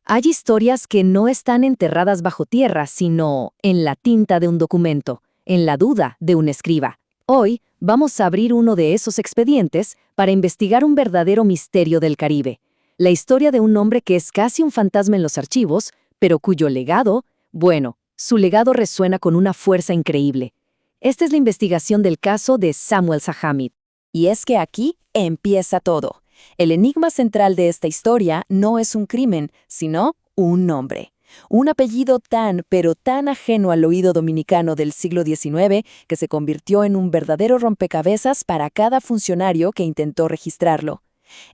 Hay historias que no están enterradas bajo tierra, sino en la tinta de un documento, en la duda de un escriba. Hoy vamos a abrir uno de esos expedientes para investigar un verdadero misterio del Caribe. La historia de un hombre que es casi un fantasma en los archivos, pero cuyo legado, bueno, su legado resuena con una fuerza increíble. Esta es la investigación del caso de Samuel Sahamid. Y es que aquí empieza todo. El enigma central de esta historia no es un crimen, sino un nombre. Un apellido pero tan ajeno al oído dominicano del siglo XIX que se convirtió en un verdadero rompecabezas para cada funcionario que intentó registrarlo.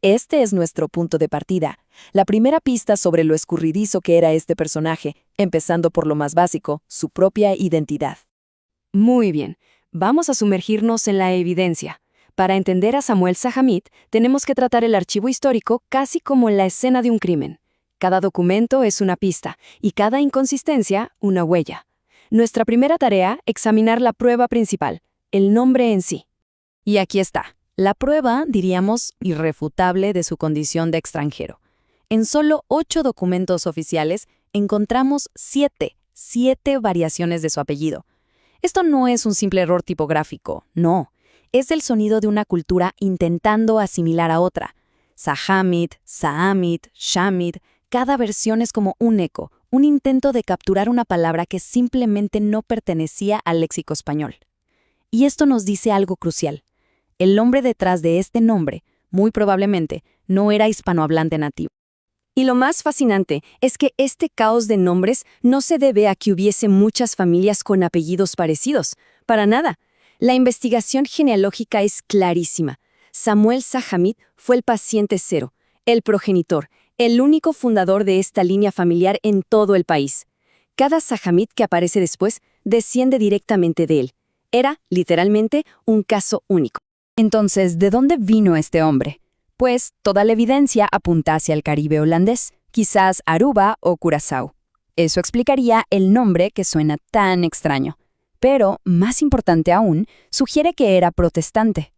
Este es nuestro punto de partida, la primera pista sobre lo escurridizo que era este personaje, empezando por lo más básico, su propia identidad. Muy bien, vamos a sumergirnos en la evidencia. Para entender a Samuel Sahamid, tenemos que tratar el archivo histórico casi como la escena de un crimen. Cada documento es una pista y cada inconsistencia una huella. Nuestra primera tarea, examinar la prueba principal, el nombre en sí. Y aquí está, la prueba, diríamos, irrefutable de su condición de extranjero. En solo 8 documentos oficiales encontramos 7 variaciones de su apellido. Esto no es un simple error tipográfico, no. Es el sonido de una cultura intentando asimilar a otra. Sahamid, Saamid, Shamid, cada versión es como un eco, un intento de capturar una palabra que simplemente no pertenecía al léxico español. Y esto nos dice algo crucial. El hombre detrás de este nombre, muy probablemente, no era hispanohablante nativo. Y lo más fascinante es que este caos de nombres no se debe a que hubiese muchas familias con apellidos parecidos. Para nada. La investigación genealógica es clarísima. Samuel Sahamid fue el paciente cero, el progenitor, el único fundador de esta línea familiar en todo el país. Cada Sahamid que aparece después desciende directamente de él. Era, literalmente, un caso único. Entonces, ¿de dónde vino este hombre? Pues toda la evidencia apunta hacia el Caribe holandés, quizás Aruba o Curazao. Eso explicaría el nombre que suena tan extraño. Pero, más importante aún, sugiere que era protestante.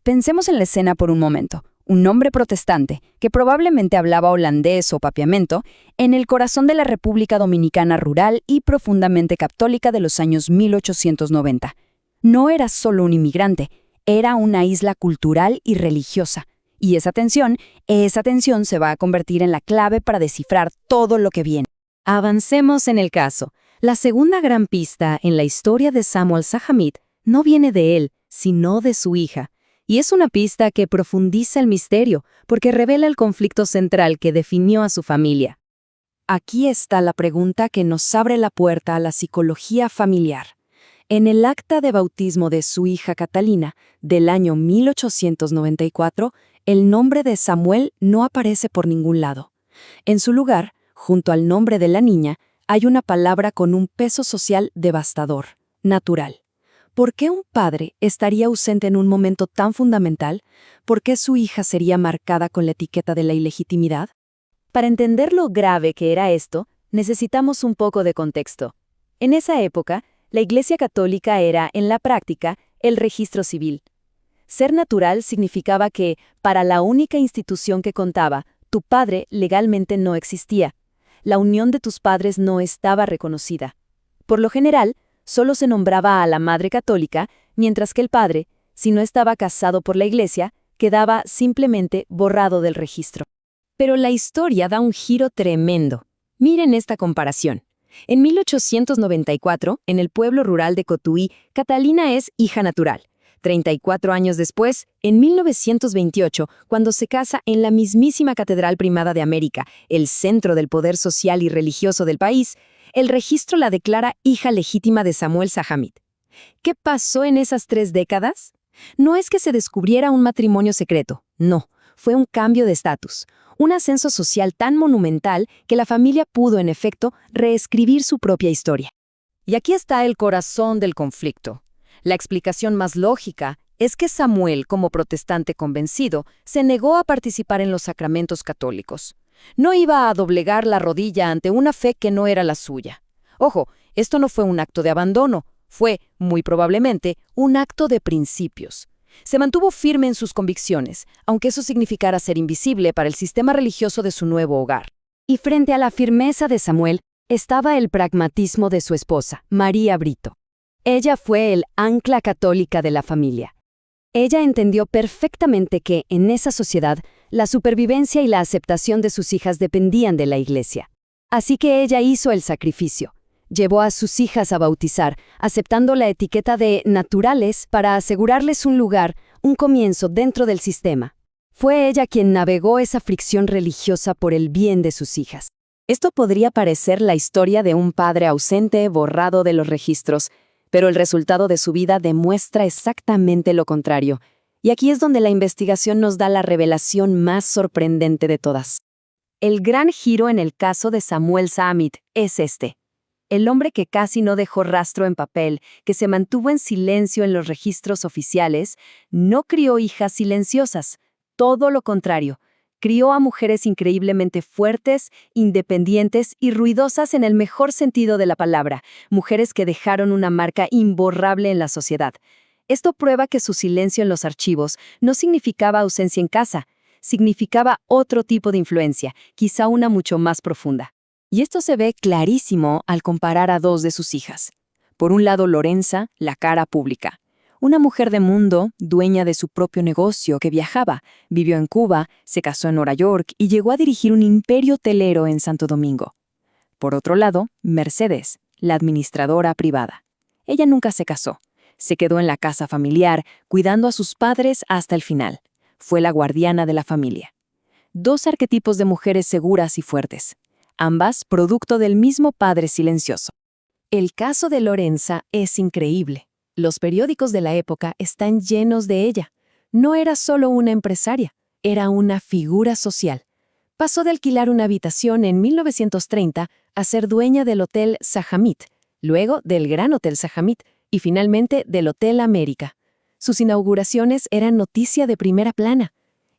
Pensemos en la escena por un momento. Un hombre protestante, que probablemente hablaba holandés o papiamento, en el corazón de la República Dominicana rural y profundamente católica de los años 1890. No era solo un inmigrante, era una isla cultural y religiosa. Y esa tensión se va a convertir en la clave para descifrar todo lo que viene. Avancemos en el caso. La segunda gran pista en la historia de Samuel Sahamid no viene de él, sino de su hija. Y es una pista que profundiza el misterio, porque revela el conflicto central que definió a su familia. Aquí está la pregunta que nos abre la puerta a la psicología familiar. En el acta de bautismo de su hija Catalina, del año 1894, el nombre de Samuel no aparece por ningún lado. En su lugar, junto al nombre de la niña, hay una palabra con un peso social devastador, natural. ¿Por qué un padre estaría ausente en un momento tan fundamental? ¿Por qué su hija sería marcada con la etiqueta de la ilegitimidad? Para entender lo grave que era esto, necesitamos un poco de contexto. En esa época, la Iglesia Católica era, en la práctica, el registro civil. Ser natural significaba que, para la única institución que contaba, tu padre legalmente no existía. La unión de tus padres no estaba reconocida. Por lo general, solo se nombraba a la madre católica, mientras que el padre, si no estaba casado por la Iglesia, quedaba simplemente borrado del registro. Pero la historia da un giro tremendo. Miren esta comparación. En 1894, en el pueblo rural de Cotuí, Catalina es hija natural. 34 años después, en 1928, cuando se casa en la mismísima Catedral Primada de América, el centro del poder social y religioso del país, el registro la declara hija legítima de Samuel Sahamid. ¿Qué pasó en esas 3 décadas? No es que se descubriera un matrimonio secreto, no, fue un cambio de estatus, un ascenso social tan monumental que la familia pudo, en efecto, reescribir su propia historia. Y aquí está el corazón del conflicto. La explicación más lógica es que Samuel, como protestante convencido, se negó a participar en los sacramentos católicos. No iba a doblegar la rodilla ante una fe que no era la suya. Ojo, esto no fue un acto de abandono, fue, muy probablemente, un acto de principios. Se mantuvo firme en sus convicciones, aunque eso significara ser invisible para el sistema religioso de su nuevo hogar. Y frente a la firmeza de Samuel estaba el pragmatismo de su esposa, María Brito. Ella fue el ancla católica de la familia. Ella entendió perfectamente que, en esa sociedad, la supervivencia y la aceptación de sus hijas dependían de la Iglesia. Así que ella hizo el sacrificio. Llevó a sus hijas a bautizar, aceptando la etiqueta de naturales para asegurarles un lugar, un comienzo dentro del sistema. Fue ella quien navegó esa fricción religiosa por el bien de sus hijas. Esto podría parecer la historia de un padre ausente, borrado de los registros, pero el resultado de su vida demuestra exactamente lo contrario. Y aquí es donde la investigación nos da la revelación más sorprendente de todas. El gran giro en el caso de Samuel Sahamith es este. El hombre que casi no dejó rastro en papel, que se mantuvo en silencio en los registros oficiales, no crió hijas silenciosas. Todo lo contrario. Crió a mujeres increíblemente fuertes, independientes y ruidosas en el mejor sentido de la palabra, mujeres que dejaron una marca imborrable en la sociedad. Esto prueba que su silencio en los archivos no significaba ausencia en casa, significaba otro tipo de influencia, quizá una mucho más profunda. Y esto se ve clarísimo al comparar a dos de sus hijas. Por un lado, Lorenza, la cara pública. Una mujer de mundo, dueña de su propio negocio, que viajaba, vivió en Cuba, se casó en Nueva York y llegó a dirigir un imperio hotelero en Santo Domingo. Por otro lado, Mercedes, la administradora privada. Ella nunca se casó. Se quedó en la casa familiar, cuidando a sus padres hasta el final. Fue la guardiana de la familia. Dos arquetipos de mujeres seguras y fuertes, ambas producto del mismo padre silencioso. El caso de Lorenza es increíble. Los periódicos de la época están llenos de ella. No era solo una empresaria, era una figura social. Pasó de alquilar una habitación en 1930 a ser dueña del Hotel Sahamith, luego del Gran Hotel Sahamith y finalmente del Hotel América. Sus inauguraciones eran noticia de primera plana.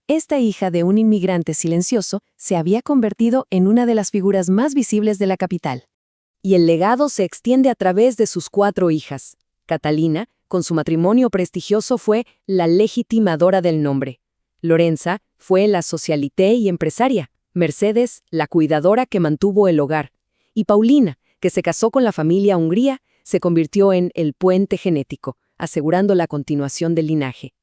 Esta hija de un inmigrante silencioso se había convertido en una de las figuras más visibles de la capital. Y el legado se extiende a través de sus 4 hijas. Catalina, con su matrimonio prestigioso, fue la legitimadora del nombre. Lorenza fue la socialité y empresaria. Mercedes, la cuidadora que mantuvo el hogar. Y Paulina, que se casó con la familia Hungría, se convirtió en el puente genético, asegurando la continuación del linaje.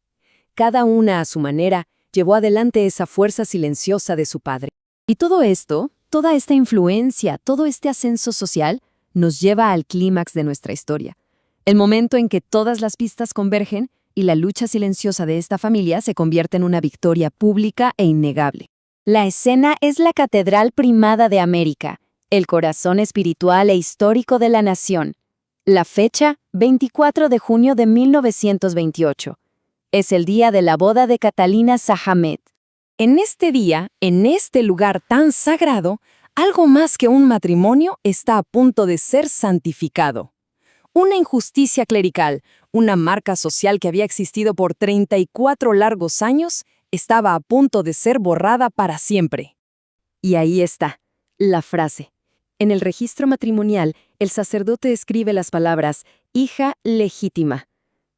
Cada una a su manera llevó adelante esa fuerza silenciosa de su padre. Y todo esto, toda esta influencia, todo este ascenso social, nos lleva al clímax de nuestra historia. El momento en que todas las pistas convergen y la lucha silenciosa de esta familia se convierte en una victoria pública e innegable. La escena es la Catedral Primada de América, el corazón espiritual e histórico de la nación. La fecha, 24 de junio de 1928. Es el día de la boda de Catalina Sahamith. En este día, en este lugar tan sagrado, algo más que un matrimonio está a punto de ser santificado. Una injusticia clerical, una marca social que había existido por 34 largos años, estaba a punto de ser borrada para siempre. Y ahí está, la frase. En el registro matrimonial, el sacerdote escribe las palabras «hija legítima».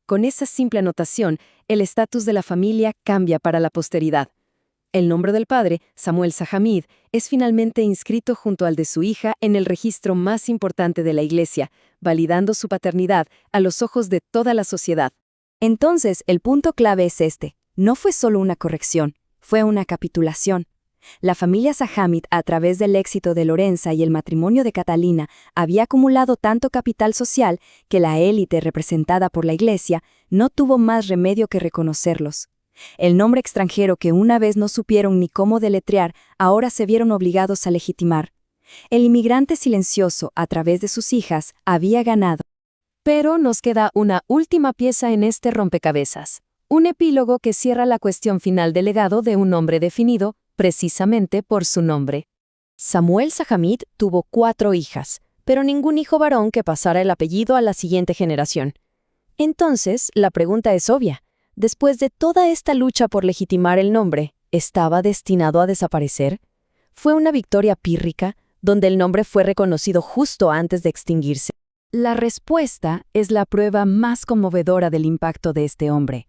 Con esa simple anotación, el estatus de la familia cambia para la posteridad. El nombre del padre, Samuel Sahamith, es finalmente inscrito junto al de su hija en el registro más importante de la Iglesia, validando su paternidad a los ojos de toda la sociedad. Entonces, el punto clave es este. No fue solo una corrección, fue una capitulación. La familia Sahamith, a través del éxito de Lorenza y el matrimonio de Catalina, había acumulado tanto capital social que la élite representada por la Iglesia no tuvo más remedio que reconocerlos. El nombre extranjero que una vez no supieron ni cómo deletrear, ahora se vieron obligados a legitimar. El inmigrante silencioso, a través de sus hijas, había ganado. Pero nos queda una última pieza en este rompecabezas. Un epílogo que cierra la cuestión final del legado de un hombre definido, precisamente por su nombre. Samuel Sahamith tuvo 4 hijas, pero ningún hijo varón que pasara el apellido a la siguiente generación. Entonces, la pregunta es obvia. Después de toda esta lucha por legitimar el nombre, ¿estaba destinado a desaparecer? Fue una victoria pírrica, donde el nombre fue reconocido justo antes de extinguirse. La respuesta es la prueba más conmovedora del impacto de este hombre.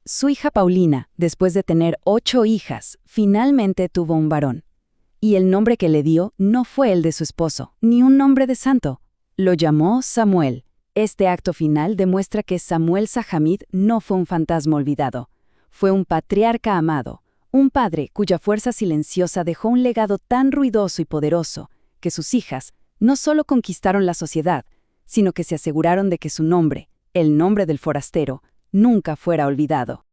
Su hija Paulina, después de tener 8 hijas, finalmente tuvo un varón. Y el nombre que le dio no fue el de su esposo, ni un nombre de santo. Lo llamó Samuel. Este acto final demuestra que Samuel Sahamid no fue un fantasma olvidado. Fue un patriarca amado, un padre cuya fuerza silenciosa dejó un legado tan ruidoso y poderoso que sus hijas no solo conquistaron la sociedad, sino que se aseguraron de que su nombre, el nombre del forastero, nunca fuera olvidado.